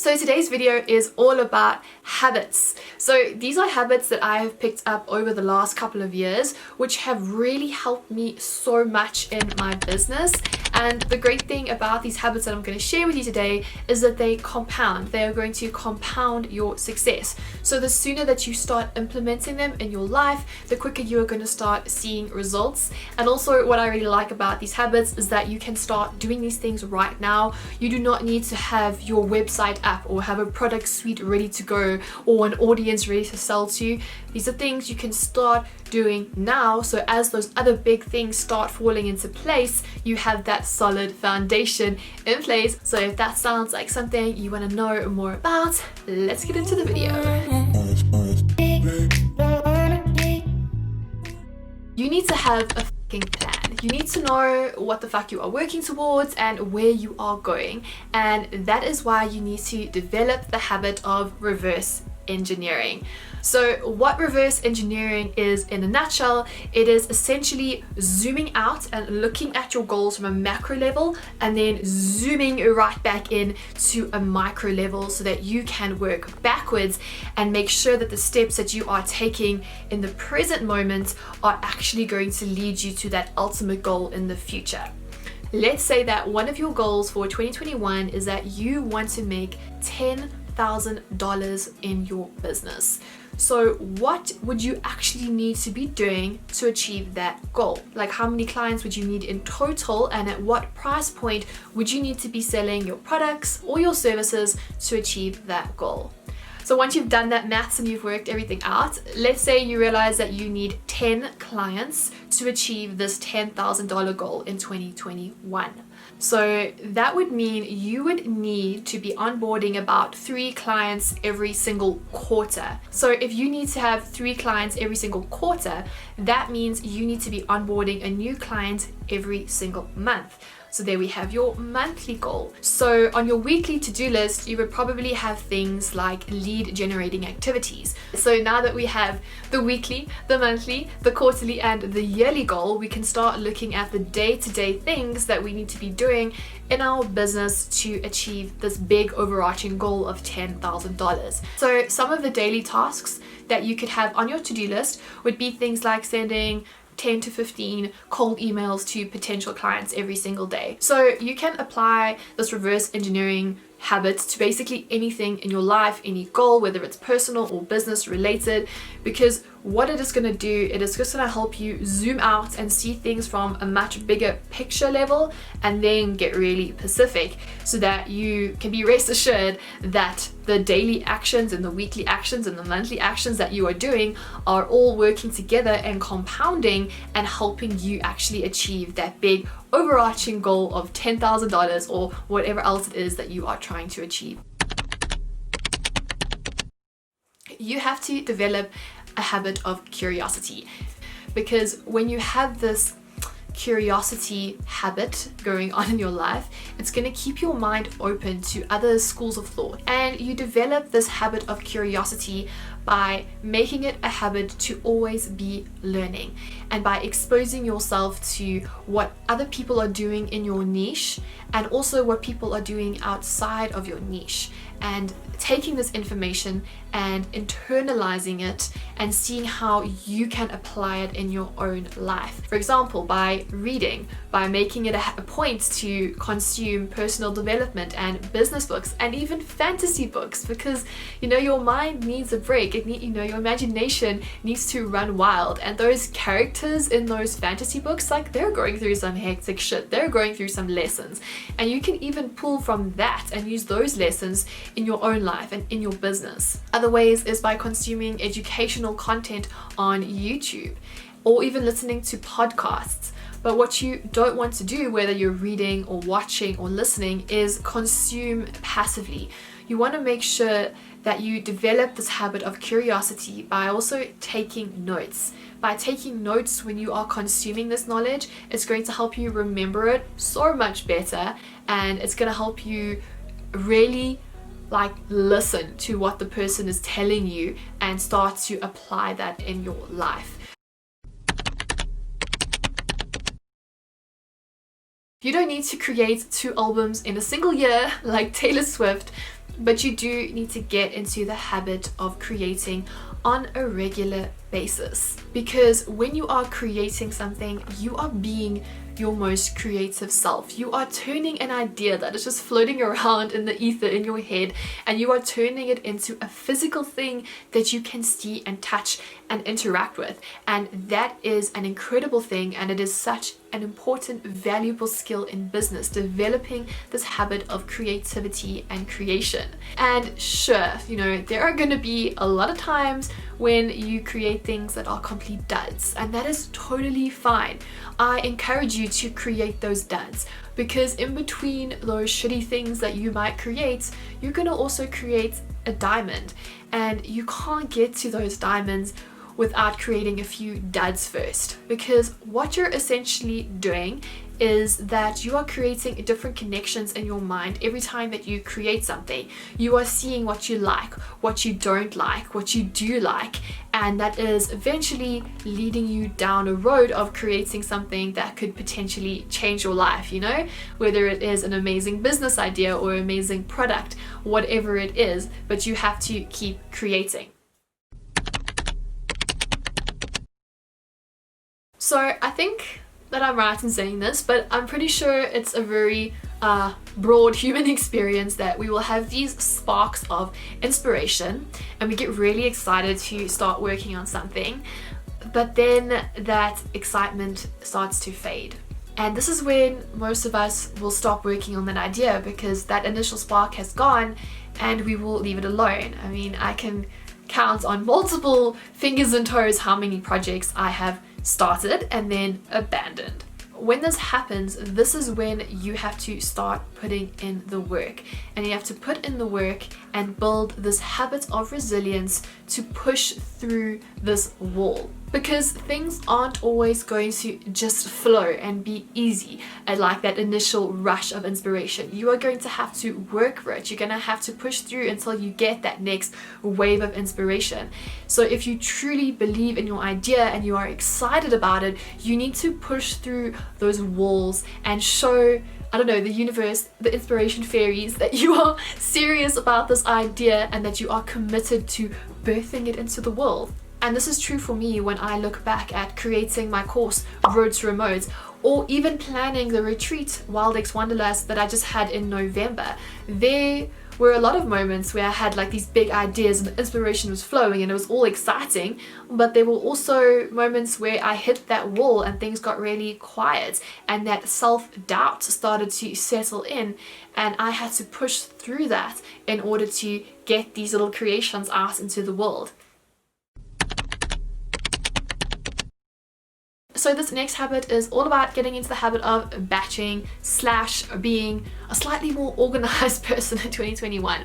So today's video is all about habits. So these are habits that I have picked up over the last couple of years, which have really helped me so much in my business. And the great thing about these habits that I'm going to share with you today is that they compound. They are going to compound your success. So the sooner that you start implementing them in your life, the quicker you are going to start seeing results. And also what I really like about these habits is that you can start doing these things right now. You do not need to have your website app or have a product suite ready to go or an audience ready to sell to. These are things you can start doing now, so as those other big things start falling into place, you have that solid foundation in place. So if that sounds like something you want to know more about, let's get into the video. You need to have a fucking plan. You need to know what the fuck you are working towards and where you are going, and that is why you need to develop the habit of reverse engineering. So what reverse engineering is in a nutshell, it is essentially zooming out and looking at your goals from a macro level and then zooming right back in to a micro level so that you can work backwards and make sure that the steps that you are taking in the present moment are actually going to lead you to that ultimate goal in the future. Let's say that one of your goals for 2021 is that you want to make $10,000 in your business. So what would you actually need to be doing to achieve that goal? Like, how many clients would you need in total, and at what price point would you need to be selling your products or your services to achieve that goal? So once you've done that maths and you've worked everything out, let's say you realize that you need 10 clients to achieve this $10,000 goal in 2021. So that would mean you would need to be onboarding about 3 clients every single quarter. So if you need to have 3 clients every single quarter, that means you need to be onboarding a new client every single month. So there we have your monthly goal. So on your weekly to-do list, you would probably have things like lead generating activities. So now that we have the weekly, the monthly, the quarterly, and the yearly goal, we can start looking at the day-to-day things that we need to be doing in our business to achieve this big overarching goal of $10,000. So some of the daily tasks that you could have on your to-do list would be things like sending 10 to 15 cold emails to potential clients every single day. So you can apply this reverse engineering habits to basically anything in your life, any goal, whether it's personal or business related, because what it is going to do, it is just going to help you zoom out and see things from a much bigger picture level and then get really specific so that you can be rest assured that the daily actions and the weekly actions and the monthly actions that you are doing are all working together and compounding and helping you actually achieve that big overarching goal of $10,000 or whatever else it is that you are trying to achieve. You have to develop a habit of curiosity, because when you have this curiosity habit going on in your life, it's going to keep your mind open to other schools of thought. And you develop this habit of curiosity by making it a habit to always be learning, and by exposing yourself to what other people are doing in your niche and also what people are doing outside of your niche, and taking this information and internalizing it and seeing how you can apply it in your own life. For example, by reading, by making it a point to consume personal development and business books and even fantasy books, because your mind needs a break. Your imagination needs to run wild, and those characters in those fantasy books, like, they're going through some hectic shit, they're going through some lessons, and you can even pull from that and use those lessons in your own life and in your business. Other ways is by consuming educational content on YouTube or even listening to podcasts. But what you don't want to do, whether you're reading or watching or listening, is consume passively. You want to make sure that you develop this habit of curiosity by also taking notes. By taking notes when you are consuming this knowledge, it's going to help you remember it so much better, and it's going to help you really listen to what the person is telling you and start to apply that in your life. You don't need to create 2 albums in a single year like Taylor Swift but you do need to get into the habit of creating on a regular basis, because when you are creating something, you are being your most creative self. You are turning an idea that is just floating around in the ether in your head, and you are turning it into a physical thing that you can see and touch and interact with. And that is an incredible thing, and it is such an important, valuable skill in business, developing this habit of creativity and creation. And sure, you know, there are going to be a lot of times when you create things that are complete duds, and that is totally fine. I encourage you to create those duds, because in between those shitty things that you might create, you're going to also create a diamond, and you can't get to those diamonds without creating a few duds first, because what you're essentially doing is that you are creating different connections in your mind every time that you create something. You are seeing what you like, what you don't like, what you do like, and that is eventually leading you down a road of creating something that could potentially change your life, you know, whether it is an amazing business idea or amazing product, whatever it is, but you have to keep creating. So I think that I'm right in saying this, but I'm pretty sure it's a very broad human experience that we will have these sparks of inspiration and we get really excited to start working on something, but then that excitement starts to fade. And this is when most of us will stop working on that idea, because that initial spark has gone and we will leave it alone. I mean, I can count on multiple fingers and toes how many projects I have started and then abandoned. When this happens, this is when you have to start putting in the work, and you have to put in the work and build this habit of resilience to push through this wall, because things aren't always going to just flow and be easy at like that initial rush of inspiration. You are going to have to work for it. You're going to have to push through until you get that next wave of inspiration. So if you truly believe in your idea and you are excited about it, you need to push through those walls and show, I don't know, the universe, the inspiration fairies, that you are serious about this idea and that you are committed to birthing it into the world. And this is true for me when I look back at creating my course, Road to Remote, or even planning the retreat, Wild X Wanderlust, that I just had in November. There were a lot of moments where I had like these big ideas and the inspiration was flowing and it was all exciting, but there were also moments where I hit that wall and things got really quiet and that self-doubt started to settle in, and I had to push through that in order to get these little creations out into the world. So this next habit is all about getting into the habit of batching / being a slightly more organized person in 2021.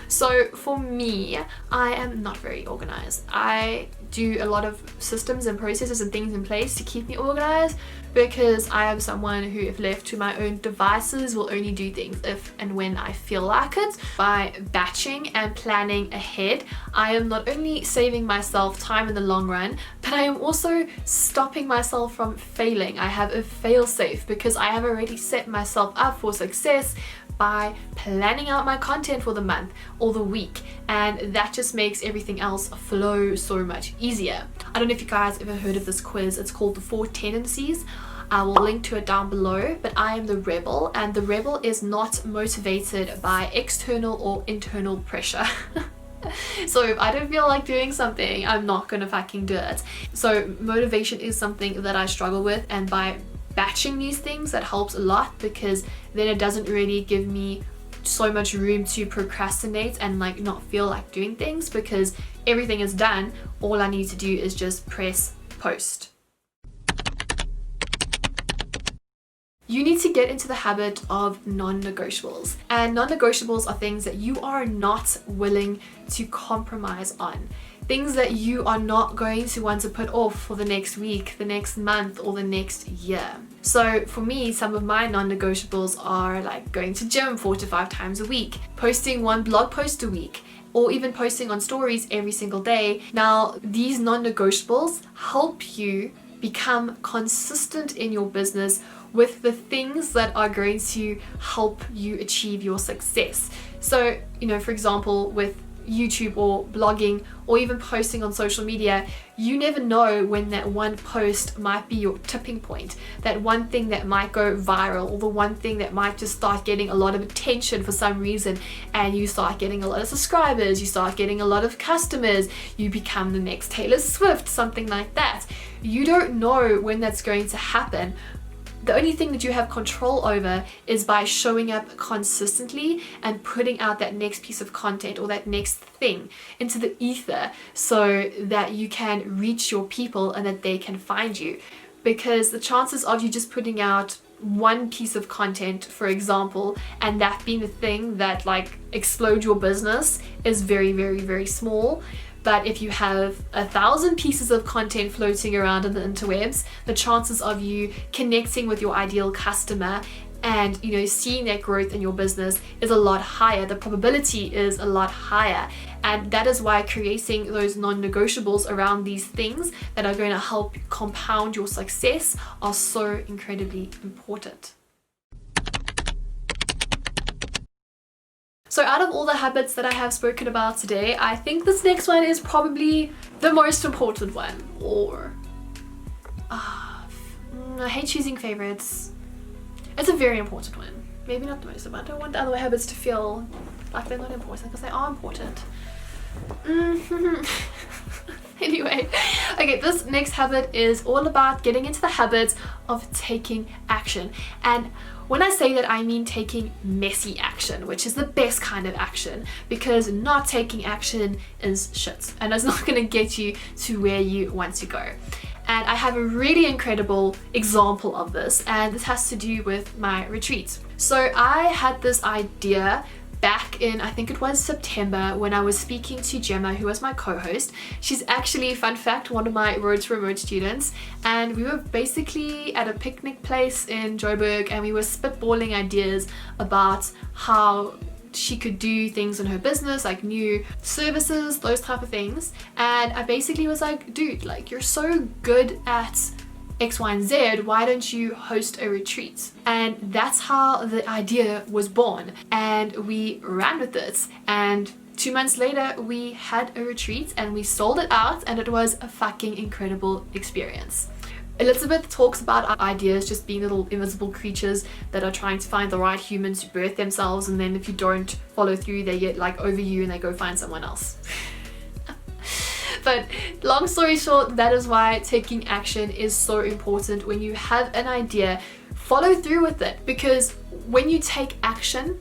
So for me, I am not very organized. I do a lot of systems and processes and things in place to keep me organized, because I am someone who, if left to my own devices, will only do things if and when I feel like it. By batching and planning ahead, I am not only saving myself time in the long run, but I am also stopping myself from failing. I have a fail-safe because I have already set myself up for success by planning out my content for the month or the week, and that just makes everything else flow so much easier. I don't know if you guys ever heard of this quiz. It's called the 4 Tendencies. I will link to it down below, but I am the rebel, and the rebel is not motivated by external or internal pressure. So if I don't feel like doing something, I'm not gonna fucking do it. So motivation is something that I struggle with, and by batching these things, that helps a lot, because then it doesn't really give me so much room to procrastinate and like not feel like doing things, because everything is done. All I need to do is just press post. You need to get into the habit of non-negotiables. And non-negotiables are things that you are not willing to compromise on. Things that you are not going to want to put off for the next week, the next month, or the next year. So for me, some of my non-negotiables are like going to gym 4 to 5 times a week, posting 1 blog post a week, or even posting on stories every single day. Now, these non-negotiables help you become consistent in your business with the things that are going to help you achieve your success. So, you know, for example, with YouTube or blogging or even posting on social media, you never know when that one post might be your tipping point, that one thing that might go viral, or the one thing that might just start getting a lot of attention for some reason, and you start getting a lot of subscribers, you start getting a lot of customers, you become the next Taylor Swift, something like that. You don't know when that's going to happen. The only thing that you have control over is by showing up consistently and putting out that next piece of content or that next thing into the ether so that you can reach your people and that they can find you. Because the chances of you just putting out one piece of content, for example, and that being the thing that like explodes your business is very, very, very small. But if you have 1,000 pieces of content floating around in the interwebs, the chances of you connecting with your ideal customer and, you know, seeing that growth in your business is a lot higher. The probability is a lot higher. And that is why creating those non-negotiables around these things that are going to help compound your success are so incredibly important. So out of all the habits that I have spoken about today, I think this next one is probably the most important one. Or I hate choosing favorites. It's a very important one. Maybe not the most important. I don't want the other habits to feel like they're not important, because they are important. Anyway, okay, this next habit is all about getting into the habit of taking action. And when I say that, I mean taking messy action, which is the best kind of action, because not taking action is shit and it's not going to get you to where you want to go. And I have a really incredible example of this, and this has to do with my retreats. So I had this idea back in, I think it was September, when I was speaking to Gemma, who was my co-host. She's actually, fun fact, one of my Road to Remote students, and we were basically at a picnic place in Joburg, and we were spitballing ideas about how she could do things in her business, like new services, those type of things. And I basically was like, dude, like, you're so good at X, Y, and Z, why don't you host a retreat? And that's how the idea was born, and we ran with it. And 2 months later we had a retreat and we sold it out, and it was a fucking incredible experience. Elizabeth talks about ideas just being little invisible creatures that are trying to find the right human to birth themselves, and then if you don't follow through, they get like over you and they go find someone else. But long story short, that is why taking action is so important. When you have an idea, follow through with it, because when you take action,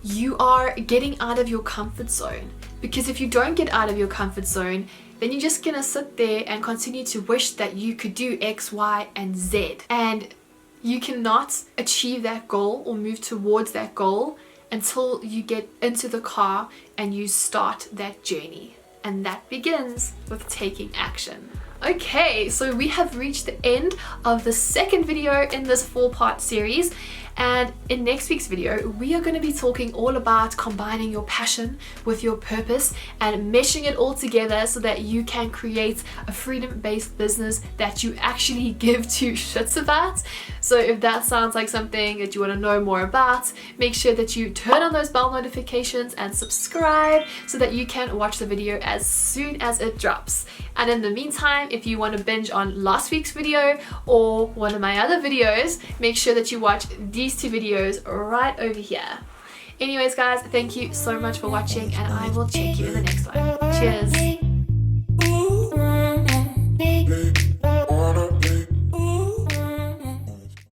you are getting out of your comfort zone. Because if you don't get out of your comfort zone, then you're just gonna sit there and continue to wish that you could do X, Y, and Z. And you cannot achieve that goal or move towards that goal until you get into the car and you start that journey. And that begins with taking action. Okay, so we have reached the end of the second video in this 4-part series. And in next week's video, we are going to be talking all about combining your passion with your purpose and meshing it all together so that you can create a freedom-based business that you actually give two shits about. So if that sounds like something that you want to know more about, make sure that you turn on those bell notifications and subscribe so that you can watch the video as soon as it drops. And in the meantime, if you want to binge on last week's video or one of my other videos, make sure that you watch these two videos right over here. Anyways guys, thank you so much for watching, and I will check you in the next one. Cheers!